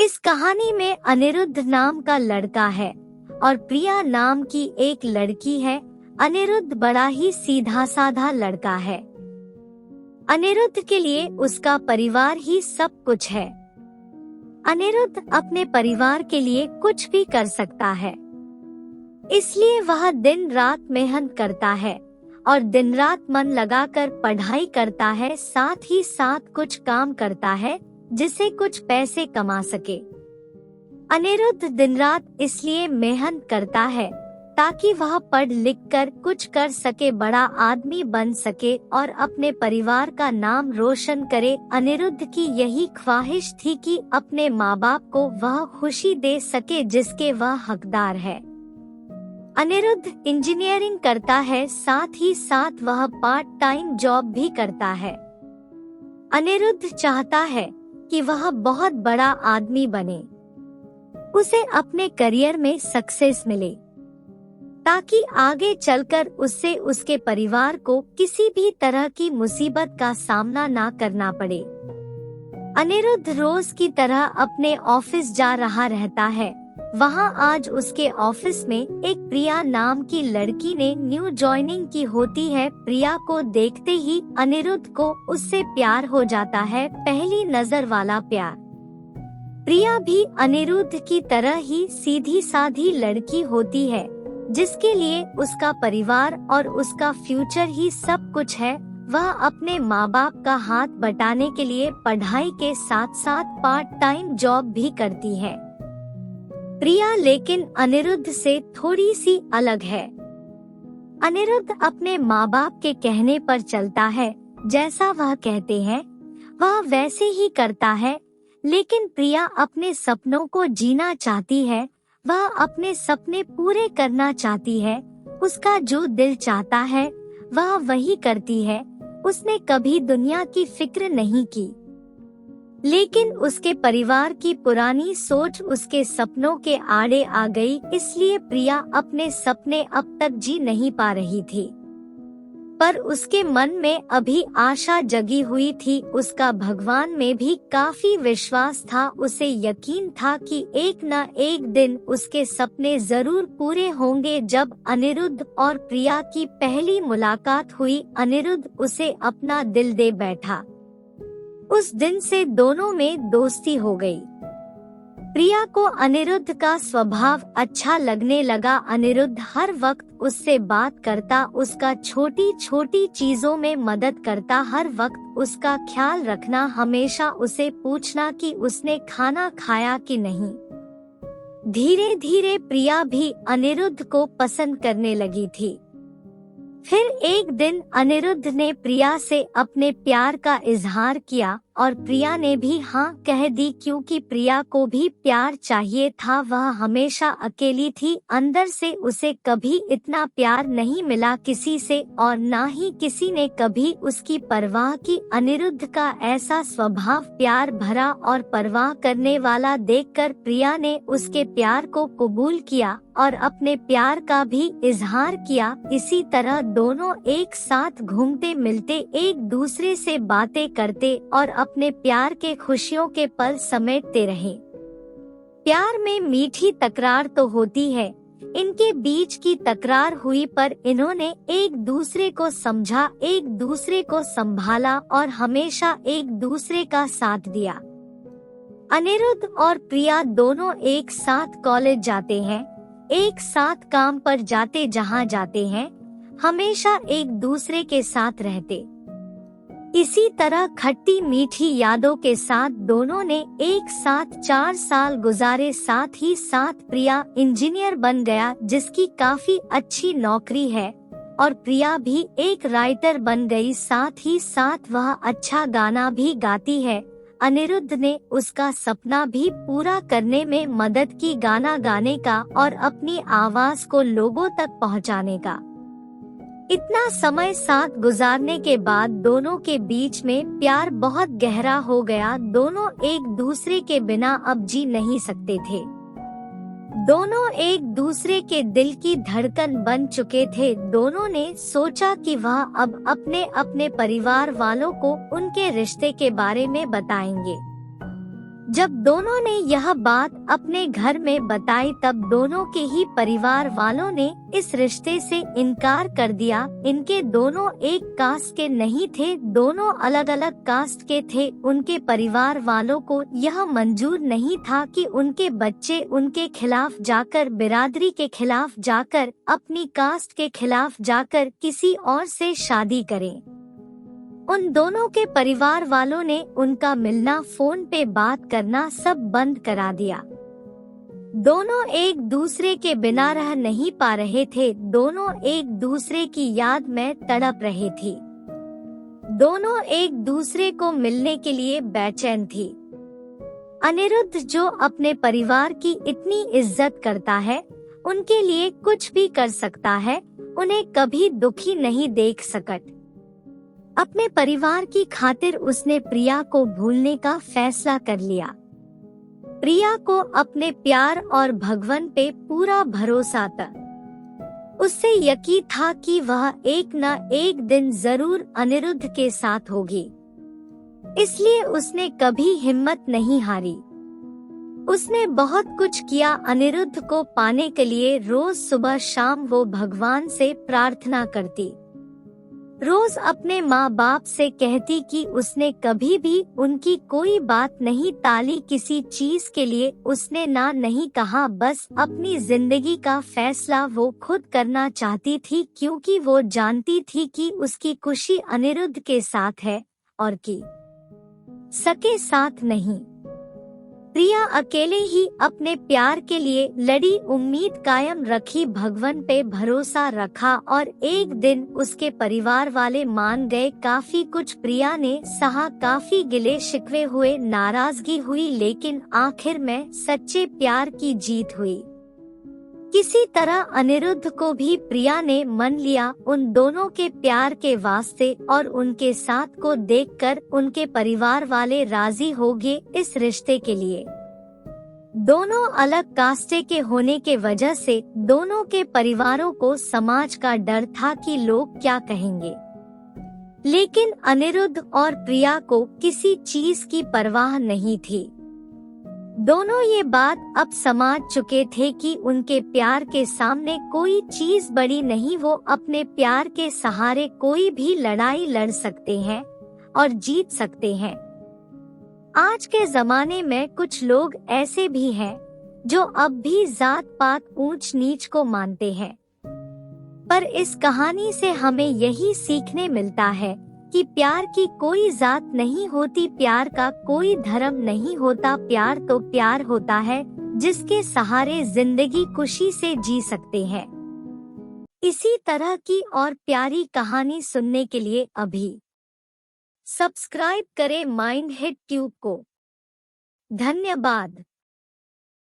इस कहानी में अनिरुद्ध नाम का लड़का है और प्रिया नाम की एक लड़की है। अनिरुद्ध बड़ा ही सीधा साधा लड़का है। अनिरुद्ध के लिए उसका परिवार ही सब कुछ है। अनिरुद्ध अपने परिवार के लिए कुछ भी कर सकता है, इसलिए वह दिन रात मेहनत करता है और दिन रात मन लगाकर पढ़ाई करता है, साथ ही साथ कुछ काम करता है जिससे कुछ पैसे कमा सके। अनिरुद्ध दिन रात इसलिए मेहनत करता है ताकि वह पढ़ लिख कर कुछ कर सके, बड़ा आदमी बन सके और अपने परिवार का नाम रोशन करे। अनिरुद्ध की यही ख्वाहिश थी कि अपने माँ बाप को वह खुशी दे सके जिसके वह हकदार है। अनिरुद्ध इंजीनियरिंग करता है, साथ ही साथ वह पार्ट टाइम जॉब भी करता है। अनिरुद्ध चाहता है कि वह बहुत बड़ा आदमी बने, उसे अपने करियर में सक्सेस मिले ताकि आगे चलकर उससे उसके परिवार को किसी भी तरह की मुसीबत का सामना ना करना पड़े। अनिरुद्ध रोज की तरह अपने ऑफिस जा रहा रहता है। वहाँ आज उसके ऑफिस में एक प्रिया नाम की लड़की ने न्यू ज्वाइनिंग की होती है। प्रिया को देखते ही अनिरुद्ध को उससे प्यार हो जाता है, पहली नजर वाला प्यार। प्रिया भी अनिरुद्ध की तरह ही सीधी साधी लड़की होती है जिसके लिए उसका परिवार और उसका फ्यूचर ही सब कुछ है। वह अपने माँ बाप का हाथ बटाने के लिए पढ़ाई के साथ साथ पार्ट टाइम जॉब भी करती है। प्रिया लेकिन अनिरुद्ध से थोड़ी सी अलग है। अनिरुद्ध अपने माँ बाप के कहने पर चलता है, जैसा वह कहते हैं वह वैसे ही करता है। लेकिन प्रिया अपने सपनों को जीना चाहती है, वह अपने सपने पूरे करना चाहती है। उसका जो दिल चाहता है वह वही करती है। उसने कभी दुनिया की फिक्र नहीं की, लेकिन उसके परिवार की पुरानी सोच उसके सपनों के आड़े आ गई, इसलिए प्रिया अपने सपने अब तक जी नहीं पा रही थी। पर उसके मन में अभी आशा जगी हुई थी। उसका भगवान में भी काफी विश्वास था। उसे यकीन था कि एक न एक दिन उसके सपने जरूर पूरे होंगे। जब अनिरुद्ध और प्रिया की पहली मुलाकात हुई, अनिरुद्ध उसे अपना दिल दे बैठा। उस दिन से दोनों में दोस्ती हो गई। प्रिया को अनिरुद्ध का स्वभाव अच्छा लगने लगा। अनिरुद्ध हर वक्त उससे बात करता, उसका छोटी छोटी चीजों में मदद करता, हर वक्त उसका ख्याल रखना, हमेशा उसे पूछना कि उसने खाना खाया कि नहीं। धीरे धीरे प्रिया भी अनिरुद्ध को पसंद करने लगी थी। फिर एक दिन अनिरुद्ध ने प्रिया से अपने प्यार का इजहार किया और प्रिया ने भी हाँ कह दी, क्योंकि प्रिया को भी प्यार चाहिए था। वह हमेशा अकेली थी, अंदर से उसे कभी इतना प्यार नहीं मिला किसी से और ना ही किसी ने कभी उसकी परवाह की। अनिरुद्ध का ऐसा स्वभाव प्यार भरा और परवाह करने वाला देखकर प्रिया ने उसके प्यार को कबूल किया और अपने प्यार का भी इजहार किया। इसी तरह दोनों एक साथ घूमते मिलते, एक दूसरे से बातें करते और अपने प्यार के खुशियों के पल समेटते रहे। प्यार में मीठी तकरार तो होती है, इनके बीच की तकरार हुई पर इन्होंने एक दूसरे को समझा, एक दूसरे को संभाला और हमेशा एक दूसरे का साथ दिया। अनिरुद्ध और प्रिया दोनों एक साथ कॉलेज जाते हैं, एक साथ काम पर जाते, जहाँ जाते हैं हमेशा एक दूसरे के साथ रहते। इसी तरह खट्टी मीठी यादों के साथ दोनों ने एक साथ 4 साल गुजारे। साथ ही साथ प्रिया इंजीनियर बन गया, जिसकी काफी अच्छी नौकरी है, और प्रिया भी एक राइटर बन गई। साथ ही साथ वह अच्छा गाना भी गाती है। अनिरुद्ध ने उसका सपना भी पूरा करने में मदद की, गाना गाने का और अपनी आवाज को लोगों तक पहुंचाने का। इतना समय साथ गुजारने के बाद दोनों के बीच में प्यार बहुत गहरा हो गया। दोनों एक दूसरे के बिना अब जी नहीं सकते थे। दोनों एक दूसरे के दिल की धड़कन बन चुके थे। दोनों ने सोचा कि वह अब अपने अपने परिवार वालों को उनके रिश्ते के बारे में बताएंगे। जब दोनों ने यह बात अपने घर में बताई तब दोनों के ही परिवार वालों ने इस रिश्ते से इनकार कर दिया। इनके दोनों एक कास्ट के नहीं थे, दोनों अलग अलग कास्ट के थे। उनके परिवार वालों को यह मंजूर नहीं था कि उनके बच्चे उनके खिलाफ जाकर, बिरादरी के खिलाफ जाकर, अपनी कास्ट के खिलाफ जाकर किसी और से शादी करें। उन दोनों के परिवार वालों ने उनका मिलना, फोन पे बात करना सब बंद करा दिया। दोनों एक दूसरे के बिना रह नहीं पा रहे थे, दोनों एक दूसरे की याद में तड़प रहे थे, दोनों एक दूसरे को मिलने के लिए बेचैन थी। अनिरुद्ध जो अपने परिवार की इतनी इज्जत करता है, उनके लिए कुछ भी कर सकता है, उन्हें कभी दुखी नहीं देख सकता। अपने परिवार की खातिर उसने प्रिया को भूलने का फैसला कर लिया। प्रिया को अपने प्यार और भगवान पे पूरा भरोसा था। उससे यकीन था कि वह एक न एक दिन जरूर अनिरुद्ध के साथ होगी, इसलिए उसने कभी हिम्मत नहीं हारी। उसने बहुत कुछ किया अनिरुद्ध को पाने के लिए। रोज सुबह शाम वो भगवान से प्रार्थना करती, रोज अपने माँ बाप से कहती कि उसने कभी भी उनकी कोई बात नहीं टाली, किसी चीज के लिए उसने ना नहीं कहा। बस अपनी जिंदगी का फैसला वो खुद करना चाहती थी, क्योंकि वो जानती थी कि उसकी खुशी अनिरुद्ध के साथ है और कि सके साथ नहीं। प्रिया अकेले ही अपने प्यार के लिए लड़ी, उम्मीद कायम रखी, भगवान पे भरोसा रखा और एक दिन उसके परिवार वाले मान गए। काफी कुछ प्रिया ने सहा, काफी गिले शिकवे हुए, नाराजगी हुई, लेकिन आखिर में सच्चे प्यार की जीत हुई। किसी तरह अनिरुद्ध को भी प्रिया ने मन लिया। उन दोनों के प्यार के वास्ते और उनके साथ को देखकर उनके परिवार वाले राजी हो गए इस रिश्ते के लिए। दोनों अलग कास्टे के होने के वजह से दोनों के परिवारों को समाज का डर था कि लोग क्या कहेंगे, लेकिन अनिरुद्ध और प्रिया को किसी चीज की परवाह नहीं थी। दोनों ये बात अब समझ चुके थे कि उनके प्यार के सामने कोई चीज बड़ी नहीं, वो अपने प्यार के सहारे कोई भी लड़ाई लड़ सकते हैं और जीत सकते हैं। आज के जमाने में कुछ लोग ऐसे भी हैं जो अब भी जात पात ऊंच नीच को मानते हैं, पर इस कहानी से हमें यही सीखने मिलता है कि प्यार की कोई जात नहीं होती, प्यार का कोई धर्म नहीं होता। प्यार तो प्यार होता है जिसके सहारे जिंदगी खुशी से जी सकते हैं। इसी तरह की और प्यारी कहानी सुनने के लिए अभी सब्सक्राइब करें माइंड हिट ट्यूब को। धन्यवाद।